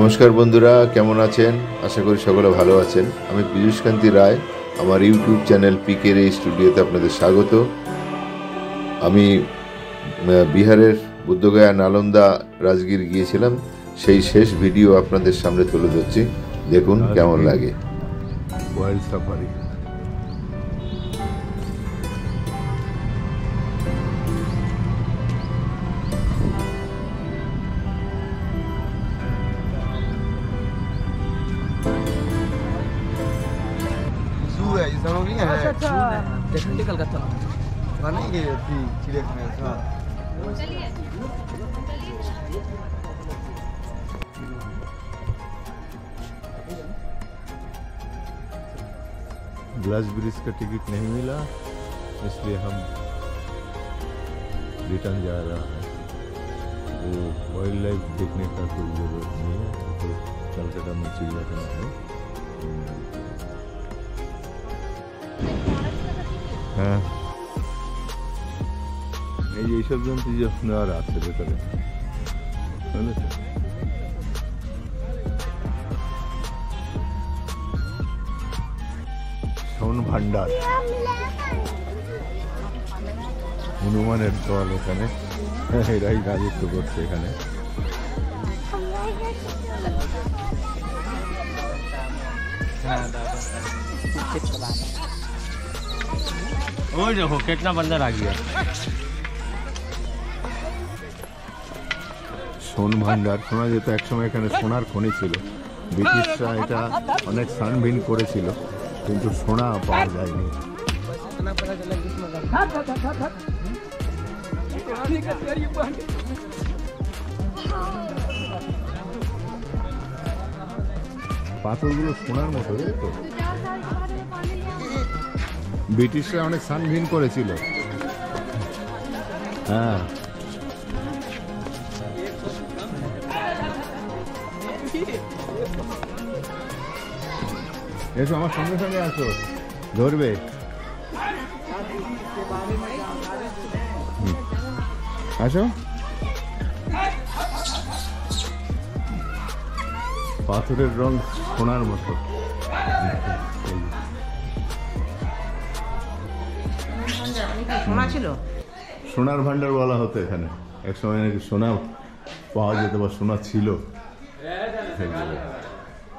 নমস্কার বন্ধুরা, কেমন আছেন? আশা করি সকলে ভালো আছেন। আমি পীযূষ কান্তি রায়, আমার ইউটিউব চ্যানেল পিকের এই স্টুডিওতে আপনাদের স্বাগত। আমি বিহারের বুদ্ধগয়া, নালন্দা, রাজগীর গিয়েছিলাম। সেই শেষ ভিডিও আপনাদের সামনে তুলে ধরছি, দেখুন কেমন লাগে। ওয়াইল্ড সাফারি देखने कलकत्ता नहीं ये चिड़ियाखाना है। ग्लास ब्रिज का टिकट नहीं मिला, इसलिए हम रिटर्न जा रहा है। वो वाइल्ड लाइफ देखने का कोई जरूरत नहीं है, तो कलकत्ता में चिड़ियाखाना है। হ্যাঁ, এই যে এইসব জন্তু যখন আর আছে ভেতরে, সোন ভান্ডার, হনুমানের দল এখানে, এরাই রাজত্ব করছে এখানে। ওই দেখো कितना बंदर आ गया। সোন ভান্ডার, শোনা যেত একসময় এখানে সোনার খনি ছিল। ব্রিটিশরা এটা অনেক ছানবিন করেছিল, কিন্তু সোনা পাওয়া যায়নি। পাথরগুলো সোনার মতো, তো ব্রিটিশরা অনেক ছানবিন করেছিল। হ্যাঁ, এসো আমার সঙ্গে সঙ্গে আসো, ধরবে। আসো, পাথরের রং সোনার মতো। সোনার ভান্ডার বলা হতো এখানে, একসময় নাকি সোনা পাওয়া যেত বা সোনা ছিল।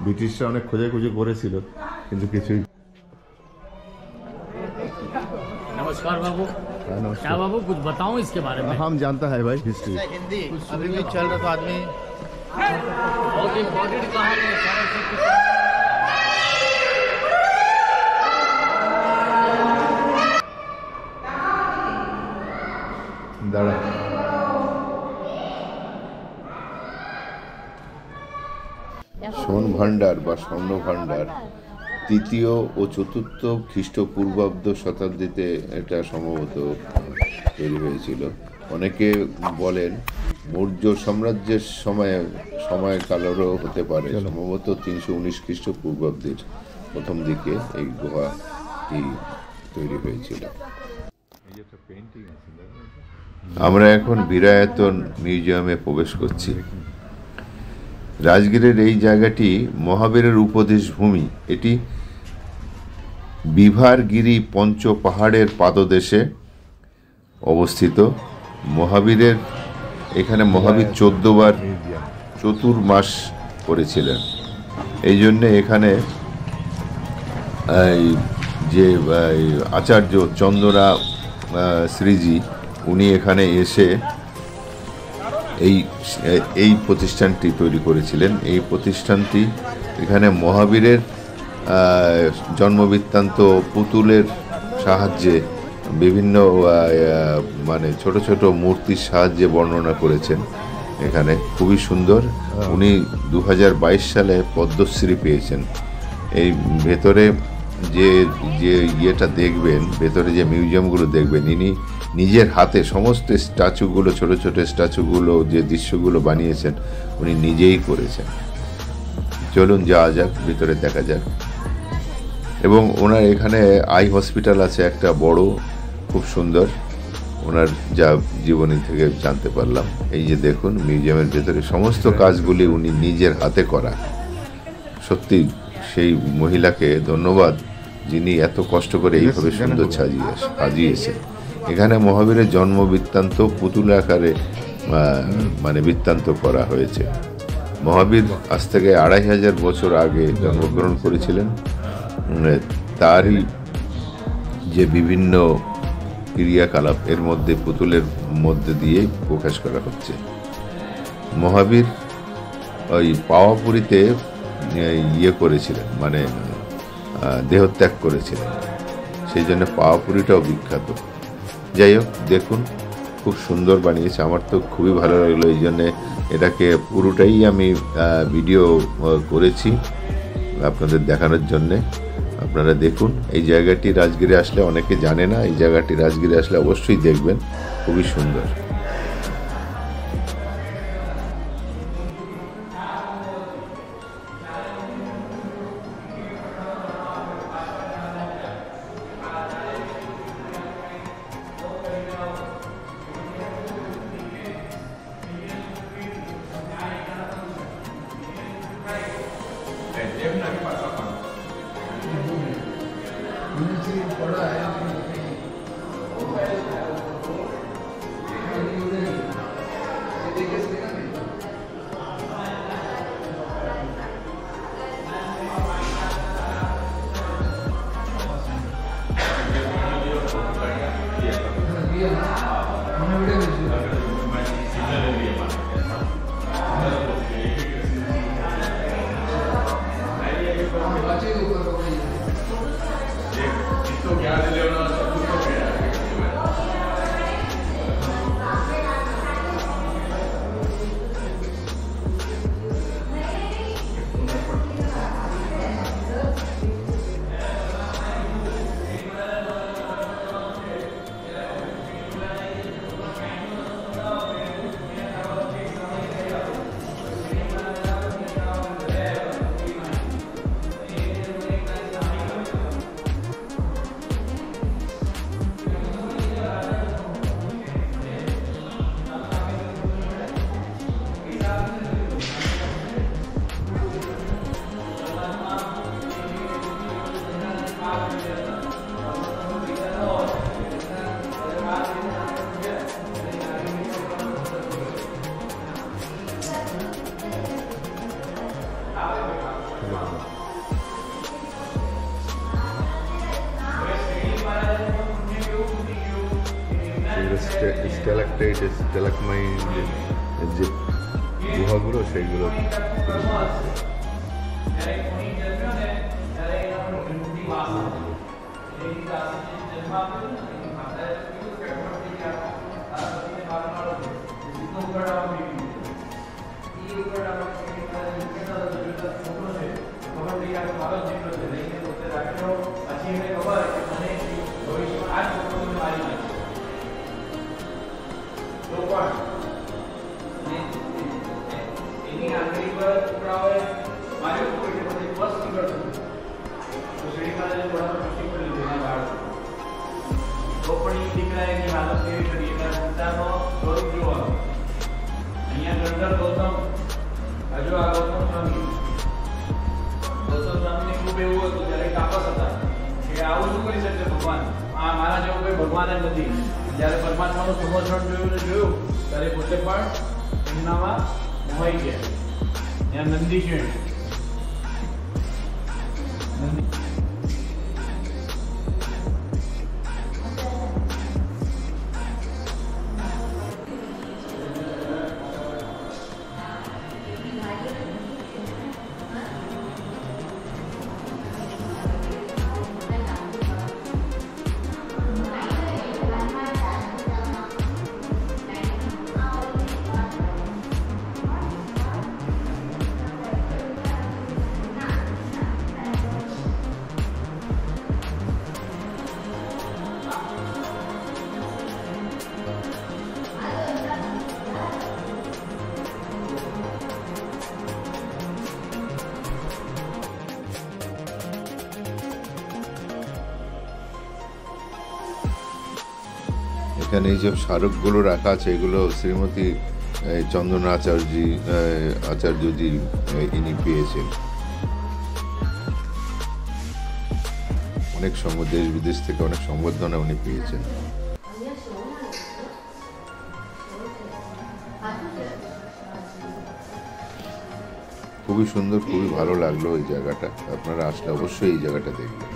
ব্রিটিশরা অনেক খোঁজাখুঁজি করেছিল, কিন্তু কিছুই। नमस्कार बाबू। नमस्कार। क्या बाबू कुछ बताऊं इसके बारे में? हम जानता है भाई हिस्ट्री। हिंदी अभी भी चल रहा तो आदमी बहुत इम्पोर्टेंट कहानी है, सारा सब कुछ। দাঁড়া, সোন ভান্ডার বা স্বর্ণ ভান্ডার তৃতীয় ও চতুর্থ খ্রিস্টপূর্বাব্দ শতাব্দীতে এটা সম্ভবত তৈরি হয়েছিল। অনেকে বলেন মৌর্য সাম্রাজ্যের সময়কালেরও হতে পারে। সম্ভবত 319 খ্রিস্টপূর্বাব্দের প্রথম দিকে এই গুহাটি তৈরি হয়েছিল। আমরা এখন বীরায়তন মিউজিয়ামে প্রবেশ করছি। রাজগীরের এই জায়গাটি মহাবীরের উপদেশ ভূমি। এটি বিভারগিরি পঞ্চ পাহাড়ের পাদদেশে অবস্থিত। মহাবীরের এখানে মহাবীর 14 বার চতুর্মাস করেছিলেন। এই জন্যে এখানে যে আচার্য চন্দ্রা শ্রীজি, উনি এখানে এসে এই প্রতিষ্ঠানটি তৈরি করেছিলেন। এই প্রতিষ্ঠানটি এখানে মহাবীরের জন্মবৃত্তান্ত পুতুলের সাহায্যে বিভিন্ন মানে ছোট ছোট মূর্তির সাহায্যে বর্ণনা করেছেন। এখানে খুবই সুন্দর। উনি 2022 সালে পদ্মশ্রী পেয়েছেন। এই ভেতরে যে ইয়েটা দেখবেন, ভেতরে যে মিউজিয়ামগুলো দেখবেন, ইনি নিজের হাতে সমস্ত স্ট্যাচুগুলো, ছোট ছোট স্ট্যাচুগুলো, যে দৃশ্যগুলো বানিয়েছেন উনি নিজেই করেছেন। চলুন যাওয়া যাক, ভিতরে দেখা যাক। এবং ওনার এখানে আই হসপিটাল আছে একটা বড়, খুব সুন্দর। ওনার যা জীবনী থেকে জানতে পারলাম। এই যে দেখুন মিউজিয়ামের ভেতরে সমস্ত কাজগুলি উনি নিজের হাতে করা। সত্যি সেই মহিলাকে ধন্যবাদ, যিনি এত কষ্ট করে এইভাবে সুন্দর সাজিয়েছে। এখানে মহাবীরের জন্ম বৃত্তান্ত পুতুল আকারে মানে বৃত্তান্ত করা হয়েছে। মহাবীর আজ থেকে 2500 বছর আগে জন্মগ্রহণ করেছিলেন। তারই যে বিভিন্ন ক্রিয়াকলাপ এর মধ্যে পুতুলের মধ্যে দিয়ে প্রকাশ করা হচ্ছে। মহাবীর ওই পাওয়াপুরীতে ইয়ে করেছিলেন, মানে দেহত্যাগ করেছিলেন, সেই জন্য পাওয়াপুরীটাও বিখ্যাত। যাই হোক, দেখুন খুব সুন্দর বানিয়েছে, আমার তো খুবই ভালো লাগলো। এই জন্যে এটাকে পুরোটাই আমি ভিডিও করেছি আপনাদের দেখানোর জন্যে। আপনারা দেখুন, এই জায়গাটি রাজগিরে আসলে, অনেকে জানে না, এই জায়গাটি রাজগিরে আসলে অবশ্যই দেখবেন, খুবই সুন্দর। স্ট্যালাকটাইট, স্ট্যালাকমাইট যে গুহাগুলো, সেইগুলো ભગવાન જ નથી. જ્યારે પરમાત્માનું સમર્થન જોયું ત્યારે પોતે પણ એમનામાં મોહાઈ ગયા. ત્યાં નંદી છે. এখানে এই যে স্মারকগুলো রাখা আছে এগুলো শ্রীমতী চন্দনা আচার্যজি ইনি পেয়েছেন। অনেক দেশ বিদেশ থেকে অনেক সংবর্ধনা উনি পেয়েছেন। খুবই সুন্দর, খুবই ভালো লাগলো এই জায়গাটা। আপনারা আসলে অবশ্যই এই জায়গাটা দেখবেন।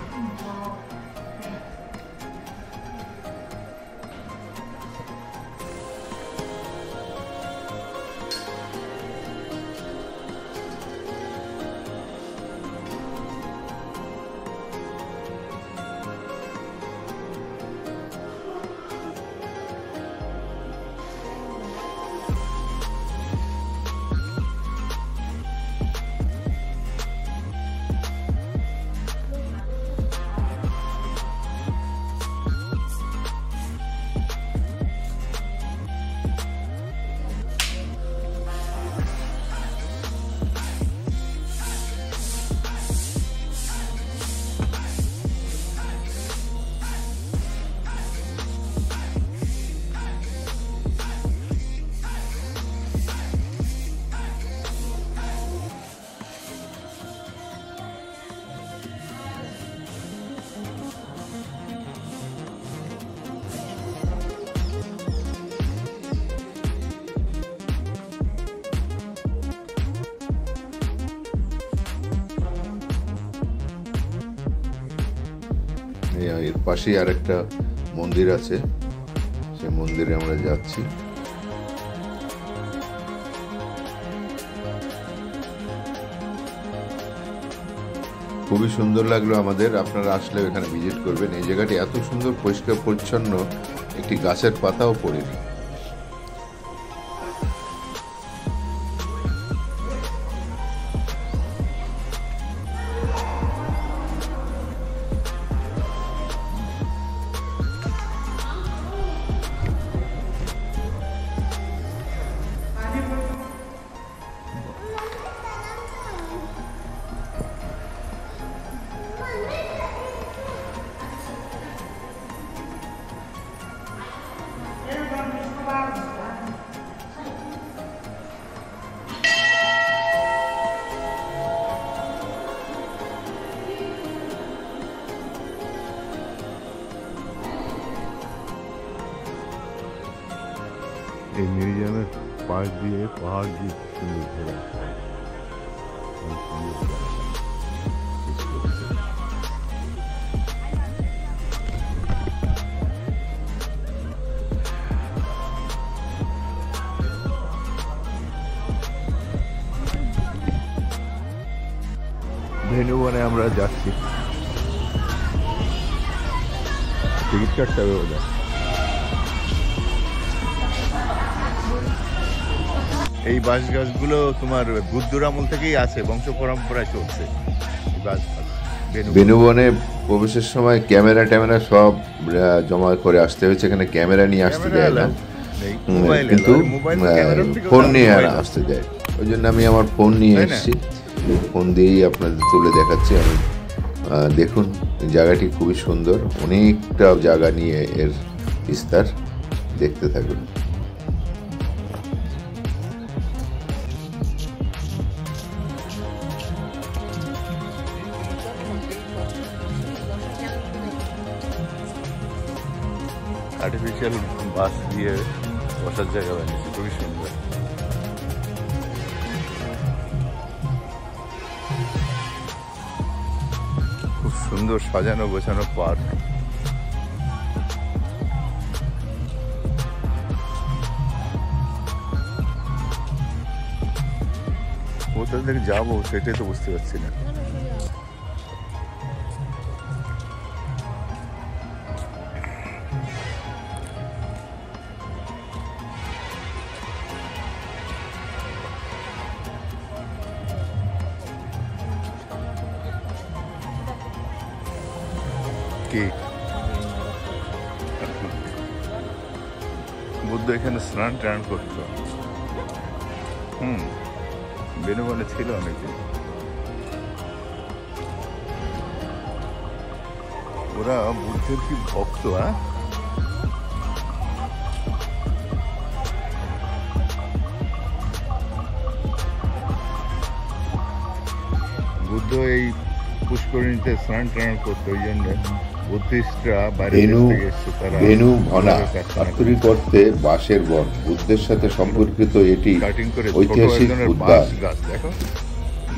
এর পাশেই আরেকটা মন্দির আছে, সেই মন্দিরে আমরা যাচ্ছি। খুবই সুন্দর লাগলো আমাদের। আপনারা আসলে এখানে ভিজিট করবেন। এই জায়গাটি এত সুন্দর পরিষ্কার পরিচ্ছন্ন, একটি গাছের পাতাও পড়েনি। এই মিউজিয়ামের পাশ দিয়ে পাহাড় দিয়ে সুন্দর ঘোরা। ভেনুবনে আমরা যাচ্ছি, টিকিট কাটতে হবে ওটা। এই বাঁশ গাছগুলো তোমার বুদ্ধর আমল থেকেই আছে, বংশ পরম্পরায় চলছে। বেনুবনে প্রবেশের সময় ক্যামেরা ট্যামেরা সব জমা করে আসতে হয়েছে। এখানে ক্যামেরা নিয়ে আসতে দেয় না, কিন্তু ফোন নিয়ে আসতে দেয়। ওই জন্য আমি আমার ফোন নিয়ে এসেছি, ফোন দিয়েই আপনাদের তুলে দেখাচ্ছি আমি। দেখুন জায়গাটি খুবই সুন্দর, অনেকটা জায়গা নিয়ে এর বিস্তার। দেখতে থাকুন। আর্টিফিশিয়াল বাস দিয়ে বসার জায়গা বানিয়েছে, খুবই সুন্দর। খুব সুন্দর সাজানো গোছানো পার্ক। কোথা থেকে যাবো সেটাই তো বুঝতে পারছি না। বুদ্ধ এখানে স্নান টান করতো। বেনুবনে ছিল অনেকদিন। ওরা বুদ্ধের কি ভক্ত। বুদ্ধ এই পুষ্করিণীতে স্নান টান করতো, ওই জন্য বুদ্ধিস্টরা বাইরে ভেনু থেকে এসছে, তারা ভেনু ভনা প্রার্থনা করে। আত্মরিক অর্থে বাঁশের বন। বুদ্ধের সাথে সম্পর্কিত এটি কাটিং করে ছোট ঐতিহাসিক একজনের উদ্যান। বাঁশ গাছ দেখো,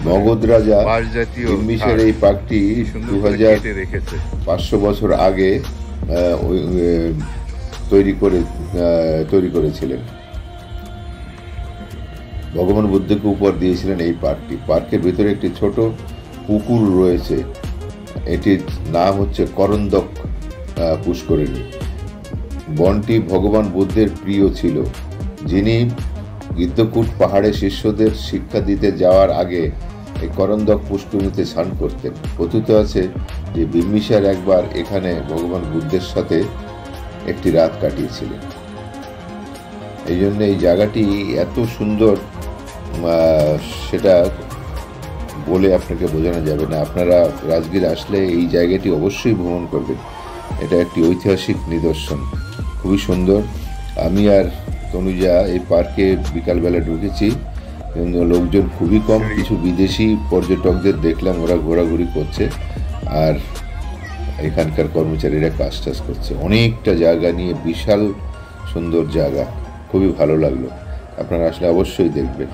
মগধ রাজা বাঁশ জাতীয় বিম্বিসার ঝাড়, এই পার্কটি কি সুন্দর করে 2500 কেটে রেখেছে। বছর আগে তৈরি করেছিলেন। ভগবান বুদ্ধকে উপহার দিয়েছিলেন এই পার্কটি। পার্কের ভিতরে একটি ছোট পুকুর রয়েছে, এটির নাম হচ্ছে করন্দক পুষ্করিণী। বনটি ভগবান বুদ্ধের প্রিয় ছিল, যিনি গিদ্ধকূট পাহাড়ে শিষ্যদের শিক্ষা দিতে যাওয়ার আগে এই করন্দক পুষ্করিণীতে স্নান করতেন। কথিত আছে যে বিম্বিসার একবার এখানে ভগবান বুদ্ধের সাথে একটি রাত কাটিয়েছিলেন। এই জন্য এই জায়গাটি এত সুন্দর, সেটা বলে আপনাকে বোঝানো যাবে না। আপনারা রাজগীর আসলে এই জায়গাটি অবশ্যই ভ্রমণ করবেন। এটা একটি ঐতিহাসিক নিদর্শন, খুবই সুন্দর। আমি আর তনুজা এই পার্কে বিকালবেলা ঢুকেছি, লোকজন খুবই কম। কিছু বিদেশি পর্যটকদের দেখলাম, ওরা ঘোরাঘুরি করছে, আর এখানকার কর্মচারীরা কাজ টাজ করছে। অনেকটা জায়গা নিয়ে বিশাল সুন্দর জায়গা, খুবই ভালো লাগলো। আপনারা আসলে অবশ্যই দেখবেন।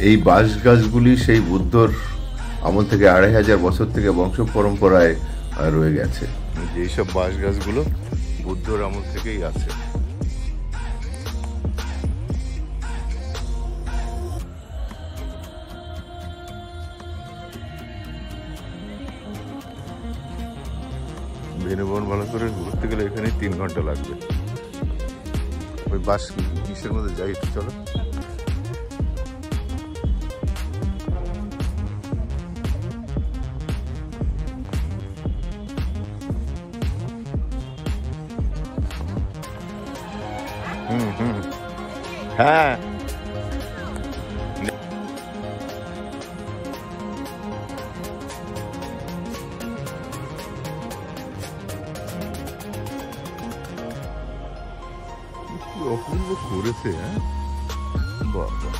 এই বাঁশ গাছগুলি সেই বুদ্ধর আমল থেকে 2500 বছর থেকে বংশ পরম্পরায় রয়ে গেছে। এইসব বাঁশ গাছগুলো বুদ্ধর আমল থেকেই আছে। ভেনুবন ভালো করে ঘুরতে গেলে এখানে 3 ঘন্টা লাগবে। ওই বাস কিসের মধ্যে যাই, একটু চলো। হ্যাঁ, অপূর্ব করেছে। হ্যাঁ, বাবা,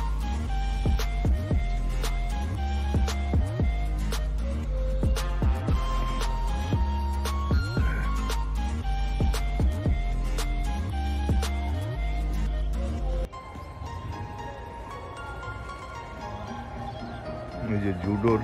এই যে জুডোর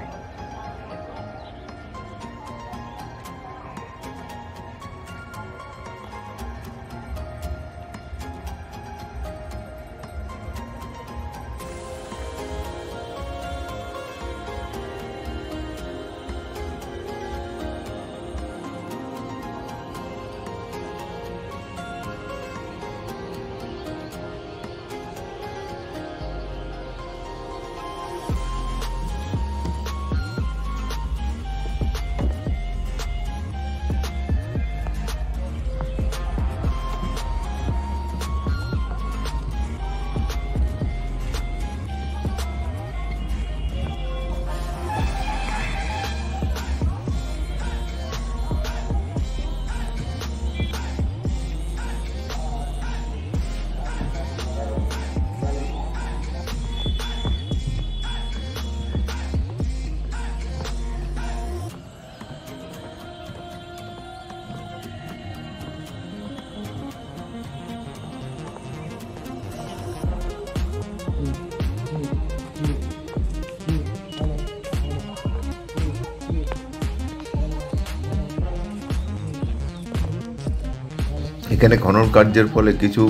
এখানে খনন কার্যের ফলে কিছু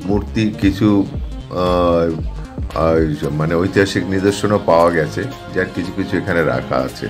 মূর্তি, কিছু মানে ঐতিহাসিক নিদর্শনও পাওয়া গেছে, যার কিছু কিছু এখানে রাখা আছে।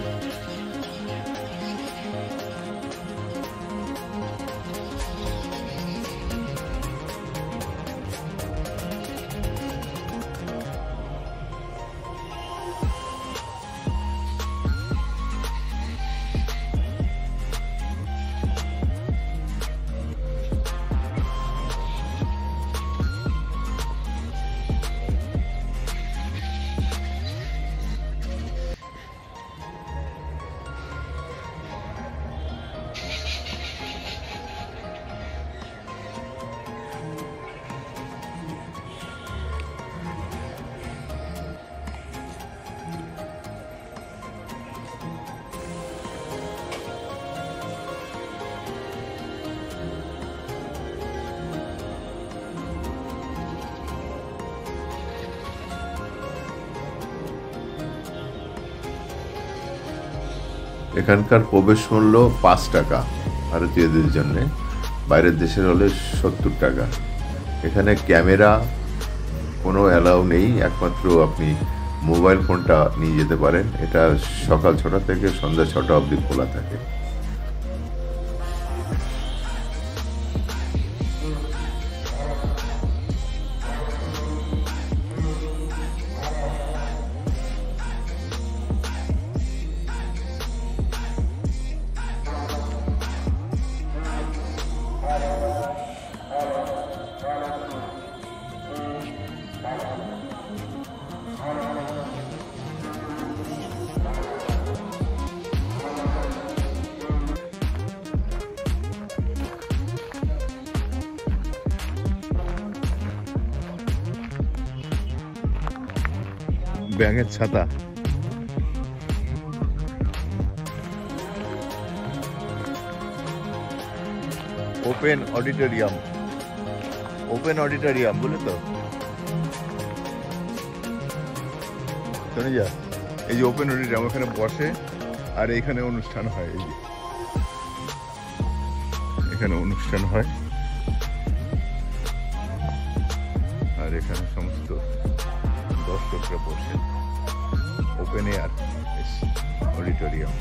এখানকার প্রবেশ মূল্য 5 টাকা ভারতীয়দের জন্য, বাইরের দেশের হলে 70 টাকা। এখানে ক্যামেরা কোনো অ্যালাউ নেই, একমাত্র আপনি মোবাইল ফোনটা নিয়ে যেতে পারেন। এটা সকাল 6টা থেকে সন্ধ্যা 6টা অবধি খোলা থাকে। ব্যাঙের ছাতা, ওপেন অডিটোরিয়াম, ওপেন অডিটোরিয়াম বলে তো শুনে যা। এই যে ওপেন অডিটোরিয়াম, ওখানে বসে আর এখানে অনুষ্ঠান হয়। এই যে এখানে অনুষ্ঠান হয় আর এখানে সমস্ত দর্শকরা বসে। Open air auditorium.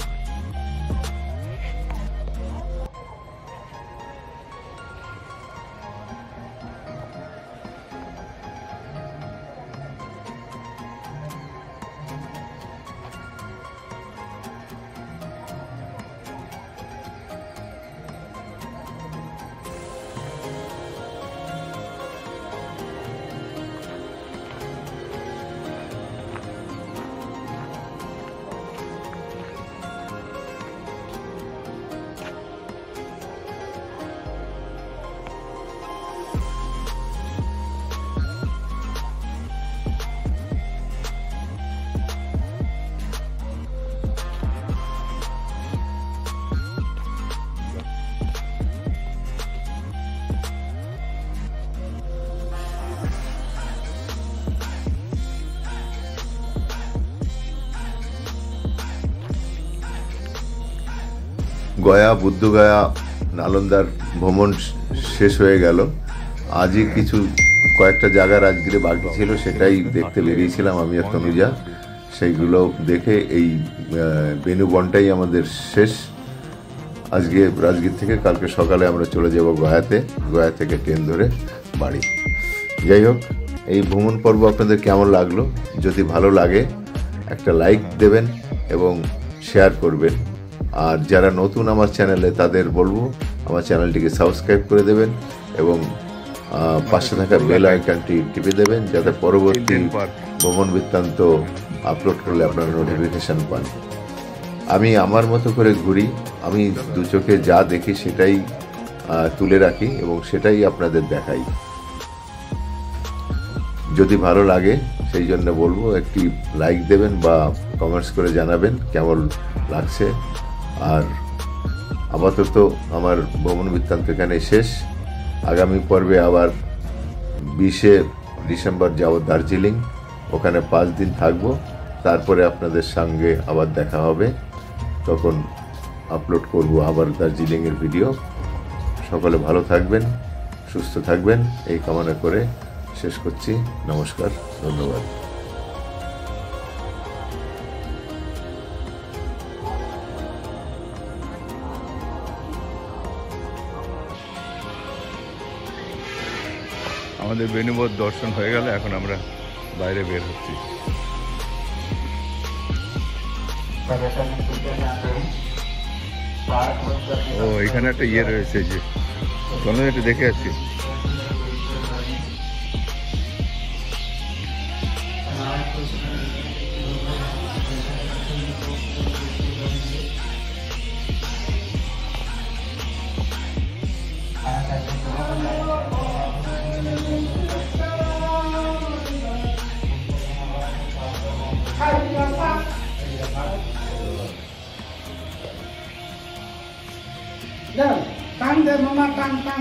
Gaya, Bodhgaya, নালন্দার ভ্রমণ শেষ হয়ে গেল। আজই কয়েকটা জায়গার আজকে বাকি ছিল, সেটাই দেখতে বেরিয়েছিলাম আমি আর তনুজা। সেইগুলো দেখে এই বেনুবনটাই আমাদের শেষ। আজকে রাজগীর থেকে কালকে সকালে আমরা চলে যাব গয়াতে, গয়া থেকে ট্রেন ধরে বাড়ি। যাই হোক, এই ভ্রমণ পর্ব আপনাদের কেমন লাগলো? যদি ভালো লাগে একটা লাইক দেবেন এবং শেয়ার করবেন। আর যারা নতুন আমার চ্যানেলে, তাদের বলবো আমার চ্যানেলটিকে সাবস্ক্রাইব করে দেবেন এবং পাশে থাকা বেল আইকনটি টিপে দেবেন, যাতে পরবর্তী ভ্রমণ বৃত্তান্ত আপলোড করলে আপনারা নোটিফিকেশান পান। আমি আমার মতো করে ঘুরি, আমি দু চোখে যা দেখি সেটাই তুলে রাখি এবং সেটাই আপনাদের দেখাই। যদি ভালো লাগে সেই জন্য বলবো একটি লাইক দেবেন বা কমেন্টস করে জানাবেন কেমন লাগছে। আর আপাতত আমার ভ্রমণ বৃত্তান্ত এখানে শেষ। আগামী পর্বে আবার 20শে ডিসেম্বর যাব দার্জিলিং, ওখানে 5 দিন থাকবো। তারপরে আপনাদের সঙ্গে আবার দেখা হবে, তখন আপলোড করব আবার দার্জিলিংয়ের ভিডিও। সকলে ভালো থাকবেন, সুস্থ থাকবেন এই কামনা করে শেষ করছি। নমস্কার, ধন্যবাদ। আমাদের বেণুবধ দর্শন হয়ে গেল, এখন আমরা বাইরে বের হচ্ছি। ও এখানে একটা ইয়ে রয়েছে, যে চলো একটু দেখে আসি। Dan, tang deh mama tang.